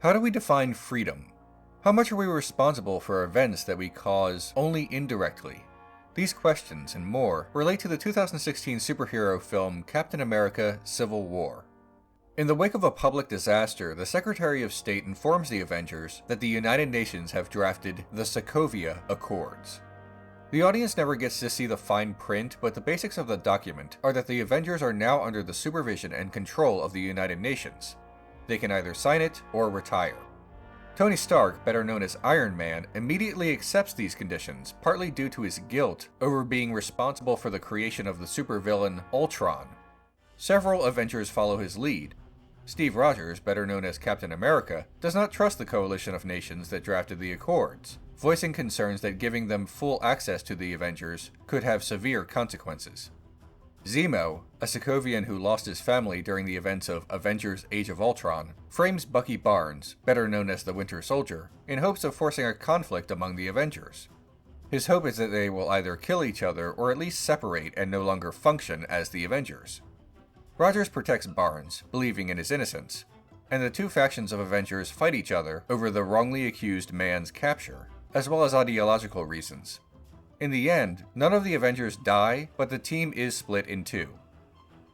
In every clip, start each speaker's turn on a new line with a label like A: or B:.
A: How do we define freedom? How much are we responsible for events that we cause only indirectly? These questions and more relate to the 2016 superhero film Captain America: Civil War. In the wake of a public disaster, the Secretary of State informs the Avengers that the United Nations have drafted the Sokovia Accords. The audience never gets to see the fine print, but the basics of the document are that the Avengers are now under the supervision and control of the United Nations. They can either sign it or retire. Tony Stark, better known as Iron Man, immediately accepts these conditions, partly due to his guilt over being responsible for the creation of the supervillain Ultron. Several Avengers follow his lead. Steve Rogers, better known as Captain America, does not trust the coalition of nations that drafted the Accords, voicing concerns that giving them full access to the Avengers could have severe consequences. Zemo, a Sokovian who lost his family during the events of Avengers: Age of Ultron, frames Bucky Barnes, better known as the Winter Soldier, in hopes of forcing a conflict among the Avengers. His hope is that they will either kill each other or at least separate and no longer function as the Avengers. Rogers protects Barnes, believing in his innocence, and the two factions of Avengers fight each other over the wrongly accused man's capture, as well as ideological reasons. In the end, none of the Avengers die, but the team is split in two.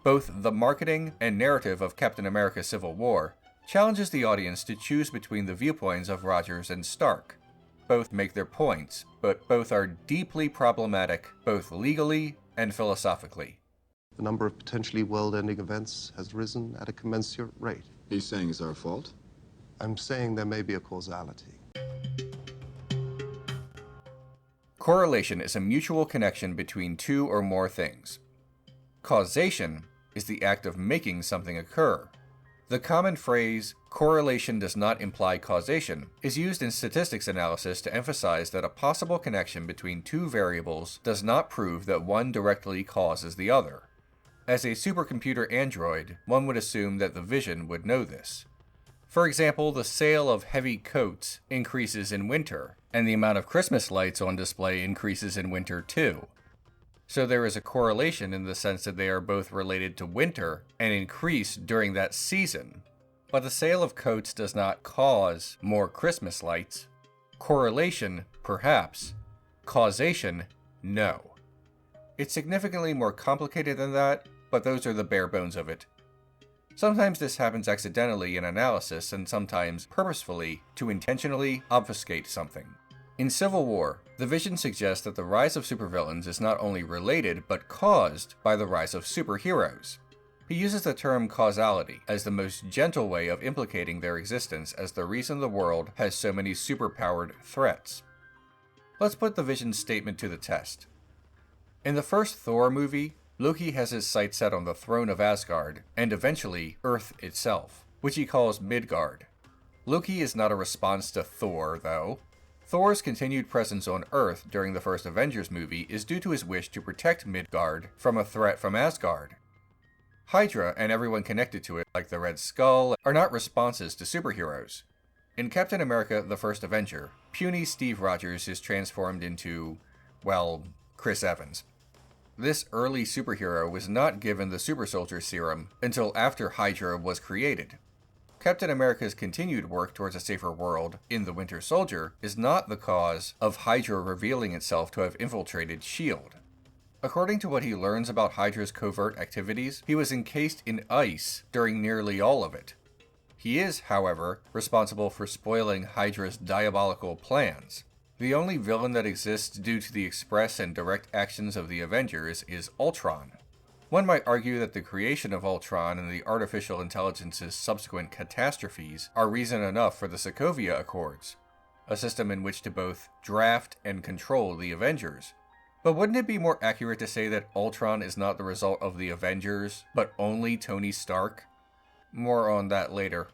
A: Both the marketing and narrative of Captain America: Civil War challenges the audience to choose between the viewpoints of Rogers and Stark. Both make their points, but both are deeply problematic, both legally and philosophically.
B: The number of potentially world-ending events has risen at a commensurate rate.
C: He's saying it's our fault?
B: I'm saying there may be a causality.
A: Correlation is a mutual connection between two or more things. Causation is the act of making something occur. The common phrase, correlation does not imply causation, is used in statistics analysis to emphasize that a possible connection between two variables does not prove that one directly causes the other. As a supercomputer android, one would assume that the Vision would know this. For example, the sale of heavy coats increases in winter, and the amount of Christmas lights on display increases in winter too. So there is a correlation in the sense that they are both related to winter and increase during that season. But the sale of coats does not cause more Christmas lights. Correlation, perhaps. Causation, no. It's significantly more complicated than that, but those are the bare bones of it. Sometimes this happens accidentally in analysis and sometimes purposefully to intentionally obfuscate something. In Civil War, the Vision suggests that the rise of supervillains is not only related but caused by the rise of superheroes. He uses the term causality as the most gentle way of implicating their existence as the reason the world has so many superpowered threats. Let's put the Vision's statement to the test. In the first Thor movie, Loki has his sights set on the throne of Asgard, and eventually Earth itself, which he calls Midgard. Loki is not a response to Thor, though. Thor's continued presence on Earth during the first Avengers movie is due to his wish to protect Midgard from a threat from Asgard. Hydra and everyone connected to it, like the Red Skull, are not responses to superheroes. In Captain America: The First Avenger, puny Steve Rogers is transformed into, well, Chris Evans. This early superhero was not given the super soldier serum until after Hydra was created. Captain America's continued work towards a safer world in The Winter Soldier is not the cause of Hydra revealing itself to have infiltrated S.H.I.E.L.D. According to what he learns about Hydra's covert activities, he was encased in ice during nearly all of it. He is, however, responsible for spoiling Hydra's diabolical plans. The only villain that exists due to the express and direct actions of the Avengers is Ultron. One might argue that the creation of Ultron and the artificial intelligence's subsequent catastrophes are reason enough for the Sokovia Accords, a system in which to both draft and control the Avengers. But wouldn't it be more accurate to say that Ultron is not the result of the Avengers, but only Tony Stark? More on that later.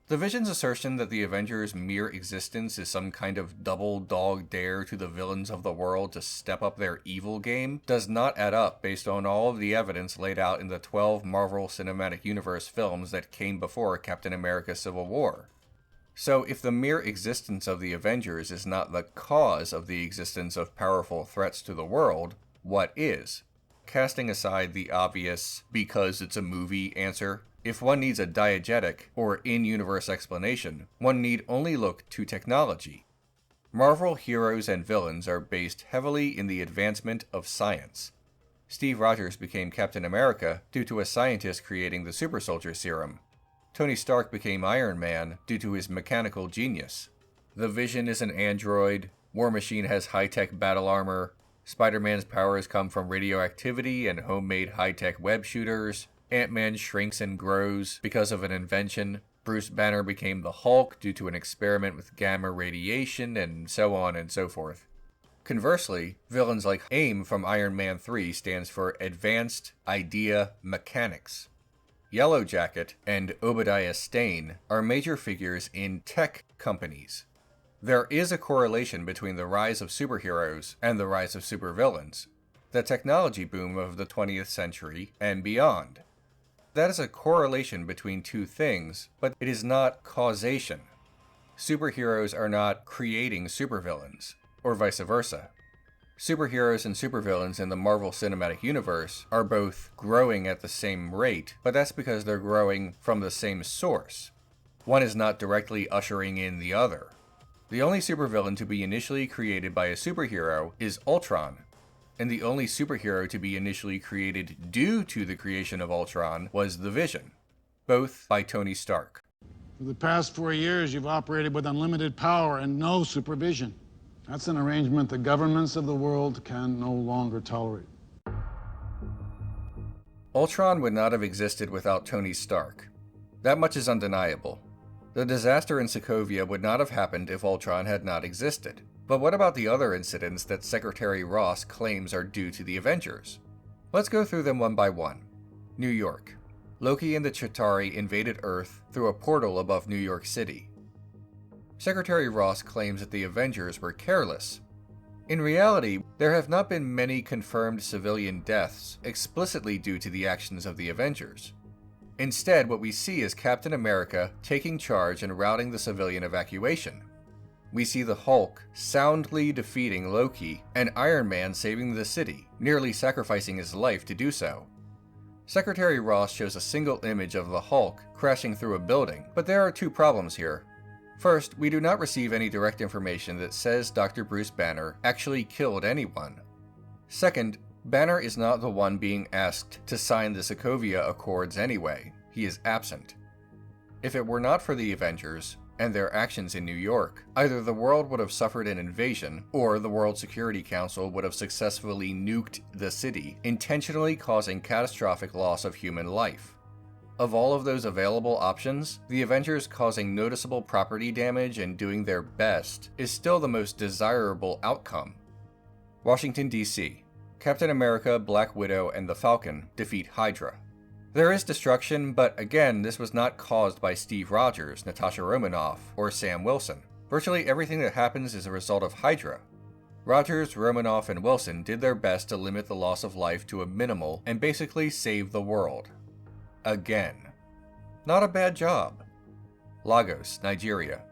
A: The Vision's assertion that the Avengers' mere existence is some kind of double dog dare to the villains of the world to step up their evil game does not add up based on all of the evidence laid out in the 12 Marvel Cinematic Universe films that came before Captain America: Civil War. So if the mere existence of the Avengers is not the cause of the existence of powerful threats to the world, what is? Casting aside the obvious, because it's a movie answer, If one needs a diegetic or in-universe explanation, one need only look to technology. Marvel heroes and villains are based heavily in the advancement of science. Steve Rogers became Captain America due to a scientist creating the super soldier serum. Tony Stark became Iron Man due to his mechanical genius. The Vision is an android, War Machine has high-tech battle armor, Spider-Man's powers come from radioactivity and homemade high-tech web shooters, Ant-Man shrinks and grows because of an invention, Bruce Banner became the Hulk due to an experiment with gamma radiation, and so on and so forth. Conversely, villains like AIM from Iron Man 3 stands for Advanced Idea Mechanics. Yellow Jacket and Obadiah Stane are major figures in tech companies. There is a correlation between the rise of superheroes and the rise of supervillains, the technology boom of the 20th century and beyond. That is a correlation between two things, but it is not causation. Superheroes are not creating supervillains, or vice versa. Superheroes and supervillains in the Marvel Cinematic Universe are both growing at the same rate, but that's because they're growing from the same source. One is not directly ushering in the other. The only supervillain to be initially created by a superhero is Ultron, and the only superhero to be initially created due to the creation of Ultron was the Vision, both by Tony Stark.
C: For the past 4 years, you've operated with unlimited power and no supervision. That's an arrangement the governments of the world can no longer tolerate.
A: Ultron would not have existed without Tony Stark. That much is undeniable. The disaster in Sokovia would not have happened if Ultron had not existed. But what about the other incidents that Secretary Ross claims are due to the Avengers? Let's go through them one by one. New York. Loki and the Chitauri invaded Earth through a portal above New York City. Secretary Ross claims that the Avengers were careless. In reality, there have not been many confirmed civilian deaths explicitly due to the actions of the Avengers. Instead, what we see is Captain America taking charge and routing the civilian evacuation. We see the Hulk soundly defeating Loki and Iron Man saving the city, nearly sacrificing his life to do so. Secretary Ross shows a single image of the Hulk crashing through a building, but there are two problems here. First, we do not receive any direct information that says Dr. Bruce Banner actually killed anyone. Second, Banner is not the one being asked to sign the Sokovia Accords anyway. He is absent. If it were not for the Avengers and their actions in New York, either the world would have suffered an invasion, or the World Security Council would have successfully nuked the city, intentionally causing catastrophic loss of human life. Of all of those available options, the Avengers causing noticeable property damage and doing their best is still the most desirable outcome. Washington, D.C. Captain America, Black Widow, and the Falcon defeat Hydra. There is destruction, but again, this was not caused by Steve Rogers, Natasha Romanoff, or Sam Wilson. Virtually everything that happens is a result of Hydra. Rogers, Romanoff, and Wilson did their best to limit the loss of life to a minimal and basically save the world. Again. Not a bad job. Lagos, Nigeria.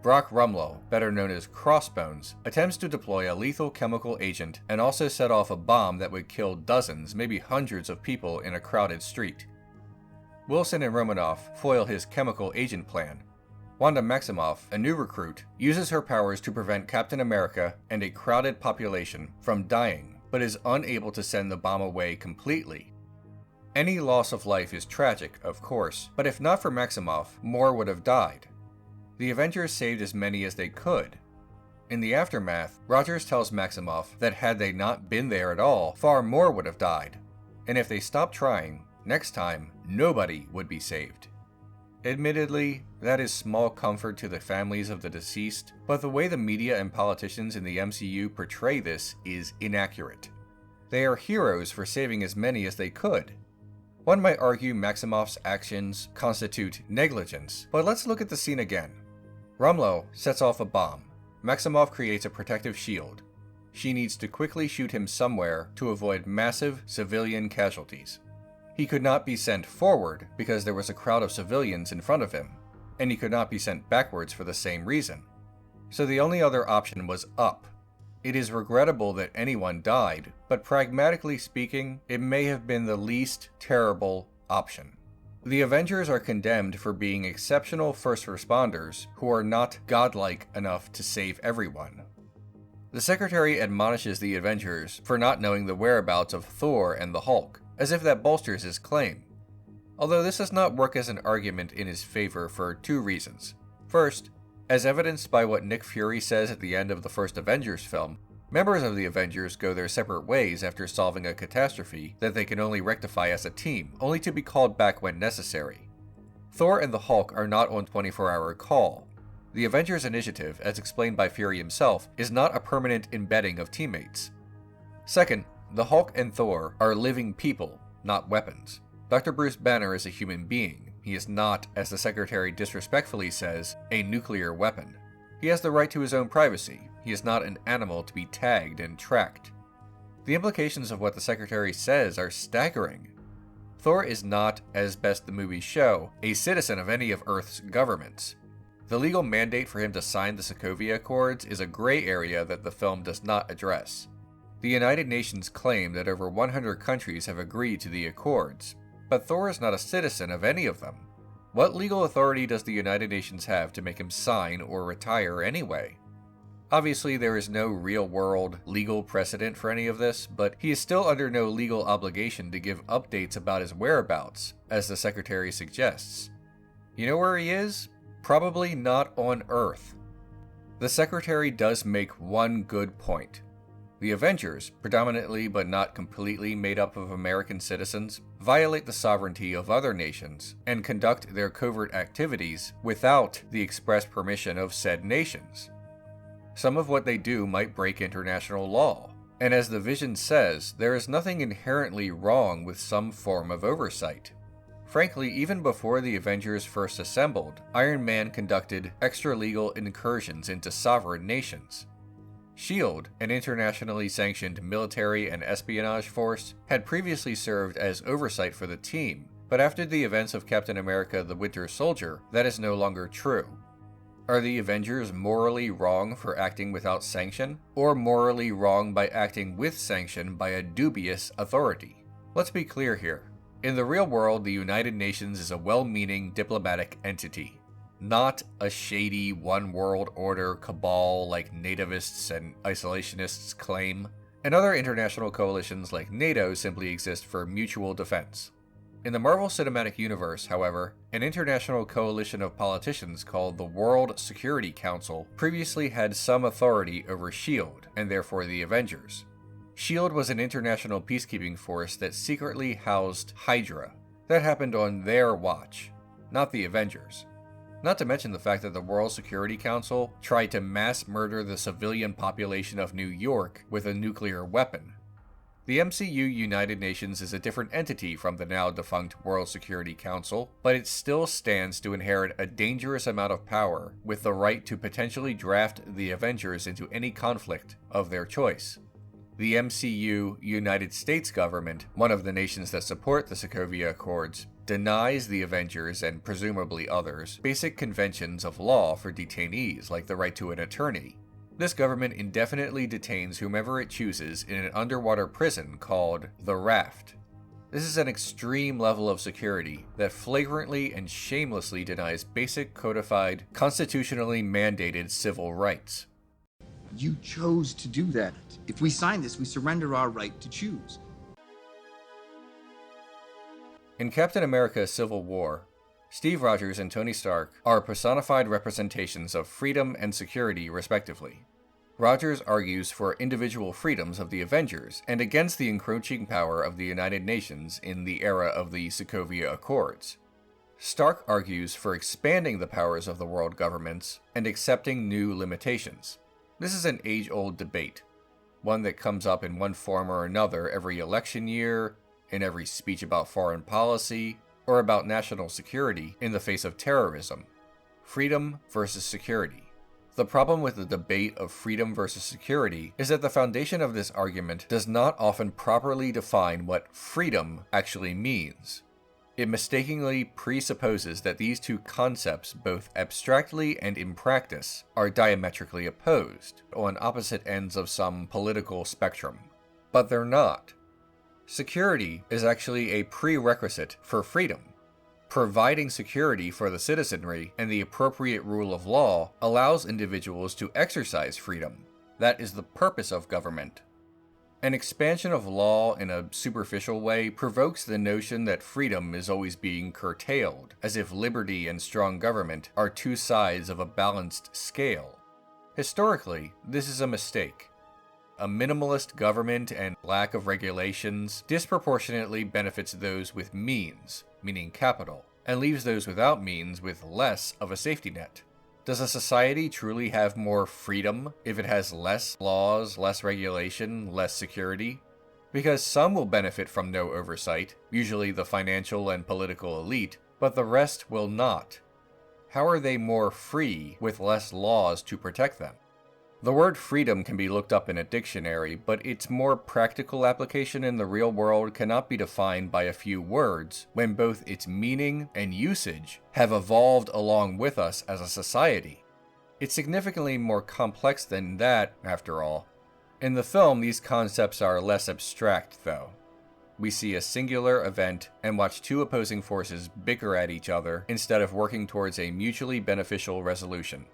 A: Brock Rumlow, better known as Crossbones, attempts to deploy a lethal chemical agent and also set off a bomb that would kill dozens, maybe hundreds of people in a crowded street. Wilson and Romanoff foil his chemical agent plan. Wanda Maximoff, a new recruit, uses her powers to prevent Captain America and a crowded population from dying, but is unable to send the bomb away completely. Any loss of life is tragic, of course, but if not for Maximoff, more would have died. The Avengers saved as many as they could. In the aftermath, Rogers tells Maximoff that had they not been there at all, far more would have died. And if they stopped trying, next time, nobody would be saved. Admittedly, that is small comfort to the families of the deceased, but the way the media and politicians in the MCU portray this is inaccurate. They are heroes for saving as many as they could. One might argue Maximoff's actions constitute negligence, but let's look at the scene again. Rumlow sets off a bomb. Maximoff creates a protective shield. She needs to quickly shoot him somewhere to avoid massive civilian casualties. He could not be sent forward because there was a crowd of civilians in front of him, and he could not be sent backwards for the same reason. So the only other option was up. It is regrettable that anyone died, but pragmatically speaking, it may have been the least terrible option. The Avengers are condemned for being exceptional first responders who are not godlike enough to save everyone. The Secretary admonishes the Avengers for not knowing the whereabouts of Thor and the Hulk, as if that bolsters his claim. Although this does not work as an argument in his favor for two reasons. First, as evidenced by what Nick Fury says at the end of the first Avengers film, members of the Avengers go their separate ways after solving a catastrophe that they can only rectify as a team, only to be called back when necessary. Thor and the Hulk are not on 24-hour call. The Avengers initiative, as explained by Fury himself, is not a permanent embedding of teammates. Second, the Hulk and Thor are living people, not weapons. Dr. Bruce Banner is a human being. He is not, as the Secretary disrespectfully says, a nuclear weapon. He has the right to his own privacy. He is not an animal to be tagged and tracked. The implications of what the Secretary says are staggering. Thor is not, as best the movies show, a citizen of any of Earth's governments. The legal mandate for him to sign the Sokovia Accords is a gray area that the film does not address. The United Nations claim that over 100 countries have agreed to the Accords, but Thor is not a citizen of any of them. What legal authority does the United Nations have to make him sign or retire anyway? Obviously, there is no real-world legal precedent for any of this, but he is still under no legal obligation to give updates about his whereabouts, as the Secretary suggests. You know where he is? Probably not on Earth. The Secretary does make one good point. The Avengers, predominantly but not completely made up of American citizens, violate the sovereignty of other nations and conduct their covert activities without the express permission of said nations. Some of what they do might break international law, and as the Vision says, there is nothing inherently wrong with some form of oversight. Frankly, even before the Avengers first assembled, Iron Man conducted extra-legal incursions into sovereign nations. S.H.I.E.L.D., an internationally sanctioned military and espionage force, had previously served as oversight for the team, but after the events of Captain America: The Winter Soldier, that is no longer true. Are the Avengers morally wrong for acting without sanction, or morally wrong by acting with sanction by a dubious authority? Let's be clear here. In the real world, the United Nations is a well-meaning diplomatic entity, not a shady one-world order cabal like nativists and isolationists claim. And other international coalitions like NATO simply exist for mutual defense. In the Marvel Cinematic Universe, however, an international coalition of politicians called the World Security Council previously had some authority over S.H.I.E.L.D., and therefore the Avengers. S.H.I.E.L.D. was an international peacekeeping force that secretly housed Hydra. That happened on their watch, not the Avengers. Not to mention the fact that the World Security Council tried to mass murder the civilian population of New York with a nuclear weapon. The MCU United Nations is a different entity from the now defunct World Security Council, but it still stands to inherit a dangerous amount of power with the right to potentially draft the Avengers into any conflict of their choice. The MCU United States government, one of the nations that support the Sokovia Accords, denies the Avengers and presumably others basic conventions of law for detainees like the right to an attorney. This government indefinitely detains whomever it chooses in an underwater prison called the Raft. This is an extreme level of security that flagrantly and shamelessly denies basic codified, constitutionally mandated civil rights.
D: You chose to do that. If we sign this, we surrender our right to choose.
A: In Captain America: Civil War, Steve Rogers and Tony Stark are personified representations of freedom and security, respectively. Rogers argues for individual freedoms of the Avengers and against the encroaching power of the United Nations in the era of the Sokovia Accords. Stark argues for expanding the powers of the world governments and accepting new limitations. This is an age-old debate, one that comes up in one form or another every election year, in every speech about foreign policy, or about national security in the face of terrorism. Freedom versus security. The problem with the debate of freedom versus security is that the foundation of this argument does not often properly define what freedom actually means. It mistakenly presupposes that these two concepts, both abstractly and in practice, are diametrically opposed, on opposite ends of some political spectrum. But they're not. Security is actually a prerequisite for freedom. Providing security for the citizenry and the appropriate rule of law allows individuals to exercise freedom. That is the purpose of government. An expansion of law in a superficial way provokes the notion that freedom is always being curtailed, as if liberty and strong government are two sides of a balanced scale. Historically, this is a mistake. A minimalist government and lack of regulations disproportionately benefits those with means, meaning capital, and leaves those without means with less of a safety net. Does a society truly have more freedom if it has less laws, less regulation, less security? Because some will benefit from no oversight, usually the financial and political elite, but the rest will not. How are they more free with less laws to protect them? The word freedom can be looked up in a dictionary, but its more practical application in the real world cannot be defined by a few words when both its meaning and usage have evolved along with us as a society. It's significantly more complex than that, after all. In the film, these concepts are less abstract, though. We see a singular event and watch two opposing forces bicker at each other instead of working towards a mutually beneficial resolution.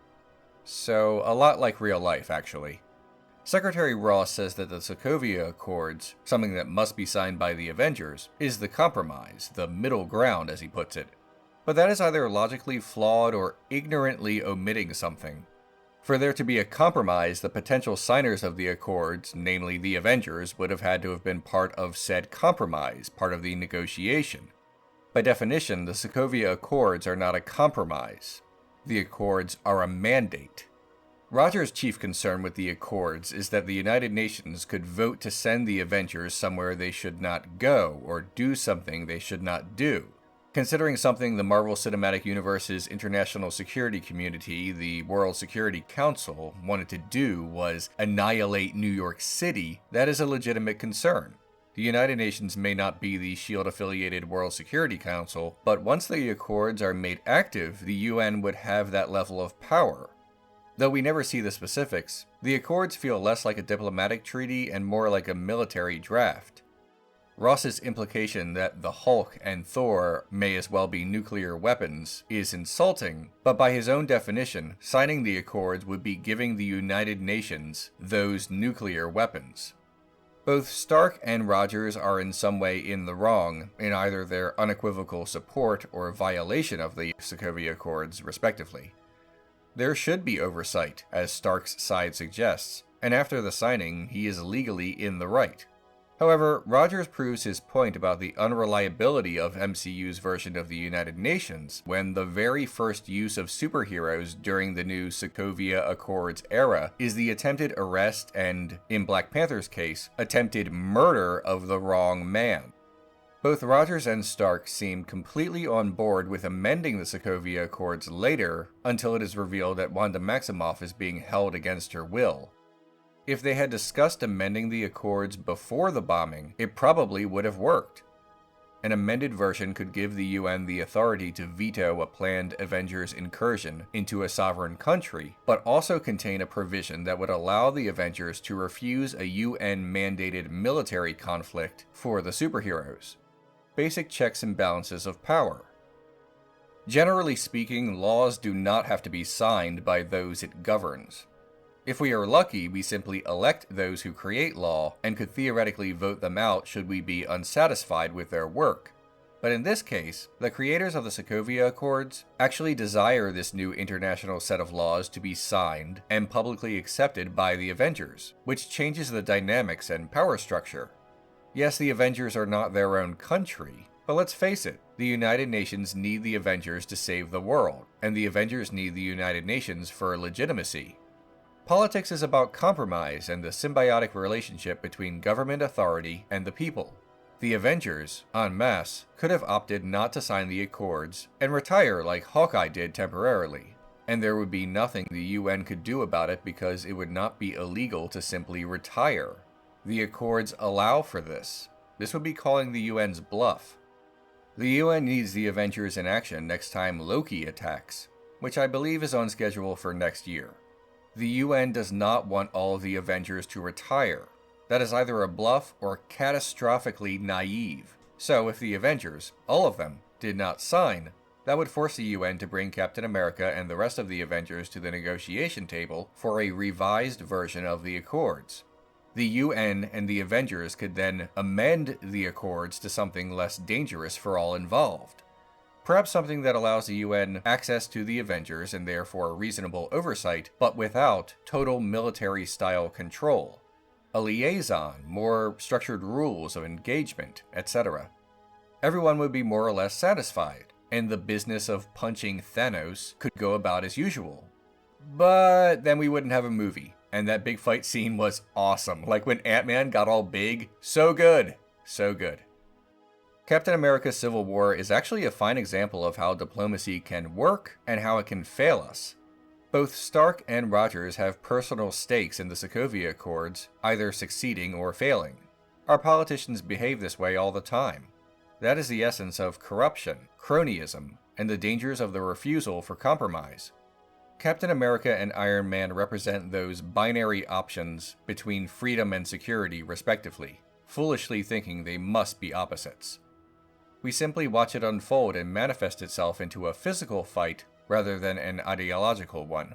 A: So, a lot like real life, actually. Secretary Ross says that the Sokovia Accords, something that must be signed by the Avengers, is the compromise, the middle ground, as he puts it. But that is either logically flawed or ignorantly omitting something. For there to be a compromise, the potential signers of the Accords, namely the Avengers, would have had to have been part of said compromise, part of the negotiation. By definition, the Sokovia Accords are not a compromise. The Accords are a mandate. Roger's chief concern with the Accords is that the United Nations could vote to send the Avengers somewhere they should not go, or do something they should not do. Considering something the Marvel Cinematic Universe's international security community, the World Security Council, wanted to do was annihilate New York City, that is a legitimate concern. The United Nations may not be the SHIELD-affiliated World Security Council, but once the Accords are made active, the UN would have that level of power. Though we never see the specifics, the Accords feel less like a diplomatic treaty and more like a military draft. Ross's implication that the Hulk and Thor may as well be nuclear weapons is insulting, but by his own definition, signing the Accords would be giving the United Nations those nuclear weapons. Both Stark and Rogers are in some way in the wrong in either their unequivocal support or violation of the Sokovia Accords, respectively. There should be oversight, as Stark's side suggests, and after the signing, he is legally in the right. However, Rogers proves his point about the unreliability of MCU's version of the United Nations when the very first use of superheroes during the new Sokovia Accords era is the attempted arrest and, in Black Panther's case, attempted murder of the wrong man. Both Rogers and Stark seem completely on board with amending the Sokovia Accords later until it is revealed that Wanda Maximoff is being held against her will. If they had discussed amending the Accords before the bombing, it probably would have worked. An amended version could give the UN the authority to veto a planned Avengers incursion into a sovereign country, but also contain a provision that would allow the Avengers to refuse a UN-mandated military conflict for the superheroes. Basic checks and balances of power. Generally speaking, laws do not have to be signed by those it governs. If we are lucky, we simply elect those who create law and could theoretically vote them out should we be unsatisfied with their work. But in this case, the creators of the Sokovia Accords actually desire this new international set of laws to be signed and publicly accepted by the Avengers, which changes the dynamics and power structure. Yes, the Avengers are not their own country, but let's face it, the United Nations need the Avengers to save the world, and the Avengers need the United Nations for legitimacy. Politics is about compromise and the symbiotic relationship between government authority and the people. The Avengers, en masse, could have opted not to sign the Accords and retire like Hawkeye did temporarily, and there would be nothing the UN could do about it because it would not be illegal to simply retire. The Accords allow for this. This would be calling the UN's bluff. The UN needs the Avengers in action next time Loki attacks, which I believe is on schedule for next year. The UN does not want all of the Avengers to retire. That is either a bluff or catastrophically naive. So if the Avengers, all of them, did not sign, that would force the UN to bring Captain America and the rest of the Avengers to the negotiation table for a revised version of the Accords. The UN and the Avengers could then amend the Accords to something less dangerous for all involved. Perhaps something that allows the UN access to the Avengers and therefore reasonable oversight, but without total military-style control. A liaison, more structured rules of engagement, etc. Everyone would be more or less satisfied, and the business of punching Thanos could go about as usual. But then we wouldn't have a movie, and that big fight scene was awesome. Like when Ant-Man got all big, so good, so good. Captain America Civil War is actually a fine example of how diplomacy can work and how it can fail us. Both Stark and Rogers have personal stakes in the Sokovia Accords, either succeeding or failing. Our politicians behave this way all the time. That is the essence of corruption, cronyism, and the dangers of the refusal for compromise. Captain America and Iron Man represent those binary options between freedom and security, respectively, foolishly thinking they must be opposites. We simply watch it unfold and manifest itself into a physical fight rather than an ideological one.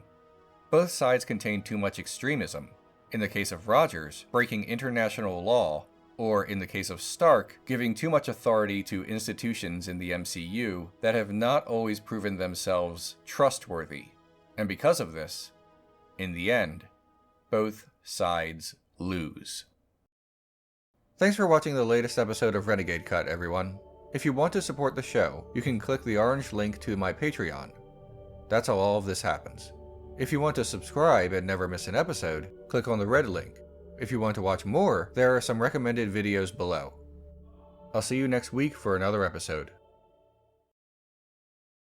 A: Both sides contain too much extremism, in the case of Rogers, breaking international law, or in the case of Stark, giving too much authority to institutions in the MCU that have not always proven themselves trustworthy. And because of this, in the end, both sides lose. Thanks for watching the latest episode of Renegade Cut, everyone. If you want to support the show, you can click the orange link to my Patreon. That's how all of this happens. If you want to subscribe and never miss an episode, click on the red link. If you want to watch more, there are some recommended videos below. I'll see you next week for another episode.